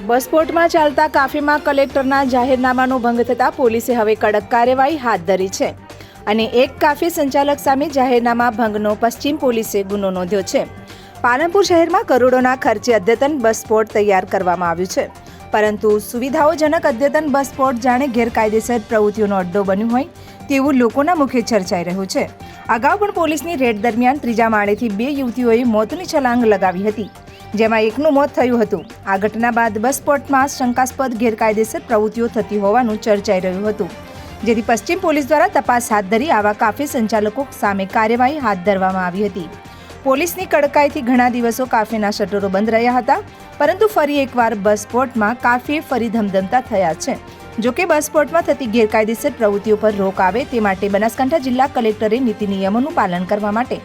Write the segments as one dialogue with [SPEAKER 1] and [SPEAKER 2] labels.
[SPEAKER 1] બસપોર્ટમાં ચાલતા કાફીમાં કલેક્ટરના જાહેરનામાનો ભંગ થતાં પોલીસે હવે કડક કાર્યવાહી હાથ ધરી છે અને એક કાફી સંચાલક સામે જાહેરનામા ભંગનો પશ્ચિમ પોલીસે ગુનો નોંધ્યો છે. પાલનપુર શહેરમાં કરોડોના ખર્ચે અદ્યતન બસપોર્ટ તૈયાર કરવામાં આવ્યું છે, પરંતુ સુવિધાઓજનક અદ્યતન બસપોર્ટ જાણે ગેરકાયદેસર પ્રવૃત્તિઓનો અડ્ડો બન્યું હોય તેવું લોકોના મુખે ચર્ચાઈ રહ્યું છે. અગાઉ પણ પોલીસની રેડ દરમિયાન ત્રીજા માળેથી 2 યુવતીઓએ મોતની છલાંગ લગાવી હતી, જેમાં એકનું મોત થયું હતું. આ ઘટના બાદ બસપોર્ટમાં શંકાસ્પદ ગેરકાયદેસર પ્રવૃત્તિઓ થતી હોવાનું ચર્ચાઈ રહ્યું હતું, જેથી પશ્ચિમ પોલીસ દ્વારા તપાસ હાથ ધરી આવા કાફી સંચાલકો સામે કાર્યવાહી હાથ ધરવામાં આવી હતી. પોલીસની કડકાઈથી ઘણા દિવસો કાફીના શટરો બંધ રહ્યા હતા, પરંતુ ફરી એકવાર બસપોર્ટમાં કાફી ફરી ધમધમતા થયા છે. જોકે બસપોર્ટમાં થતી ગેરકાયદેસર પ્રવૃત્તિઓ પર રોક આવે તે માટે બનાસકાંઠા જિલ્લા કલેક્ટરે નીતિ નિયમોનું પાલન કરવા માટે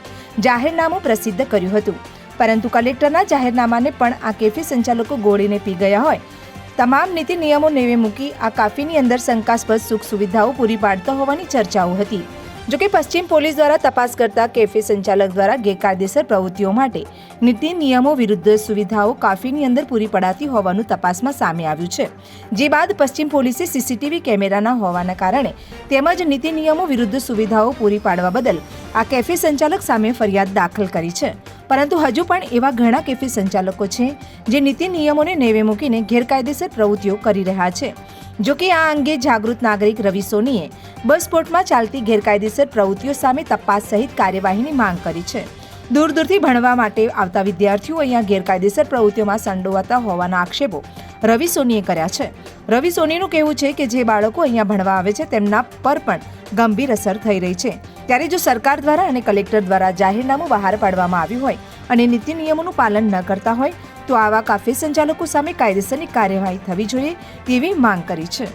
[SPEAKER 1] જાહેરનામું પ્રસિદ્ધ કર્યું હતું, પરંતુ કલેક્ટરના જાહેરનામાને પણ આ કેફી સંચાલકો ગોળીને પી ગયા હોય. તમામ નીતિ નિયમો નેવે મૂકી આ કાફીની અંદર શંકાસ્પદ સુખ સુવિધાઓ પૂરી પાડતા હોવાની ચર્ચાઓ હતી. જોકે પશ્ચિમ પોલીસ દ્વારા તપાસ કરતા કેફી સંચાલક દ્વારા ગેરકાયદેસર પ્રવૃત્તિઓ માટે નીતિ નિયમો વિરુદ્ધ સુવિધાઓ કાફીની અંદર પૂરી પડાતી હોવાનું તપાસમાં સામે આવ્યું છે. જે બાદ પશ્ચિમ પોલીસે સીસીટીવી કેમેરાના હોવાના કારણે તેમજ નીતિ નિયમો વિરુદ્ધ સુવિધાઓ પૂરી પાડવા બદલ આ કેફી સંચાલક સામે ફરિયાદ દાખલ કરી છે. પરંતુ હજુ પણ એવા ઘણા કેફી સંચાલકો છે જે નીતિ નિયમોને નેવે મૂકીને ગેરકાયદેસર પ્રવૃત્તિઓ કરી રહ્યા છે. જોકે આ અંગે જાગૃત નાગરિક રવિ સોનીએ બસપોર્ટમાં ચાલતી ગેરકાયદેસર પ્રવૃત્તિઓ સામે તપાસ સહિત કાર્યવાહીની માંગ કરી છે. દૂર દૂરથી ભણવા માટે આવતા વિદ્યાર્થીઓ અહીંયા ગેરકાયદેસર પ્રવૃત્તિઓમાં સંડોવાતા હોવાના આક્ષેપો રવિ સોનીએ કર્યા છે. રવિ સોનીનું કહેવું છે કે જે બાળકો અહીંયા ભણવા આવે છે તેમના પર પણ ગંભીર અસર થઈ રહી છે. ત્યારે જો સરકાર દ્વારા અને કલેક્ટર દ્વારા જાહેરનામું બહાર પાડવામાં આવ્યું હોય અને નીતિ નિયમોનું પાલન ન કરતા હોય તો આવા કાફી સંચાલકો સામે કાયદેસરની કાર્યવાહી થવી જોઈએ તેવી માંગ કરી છે.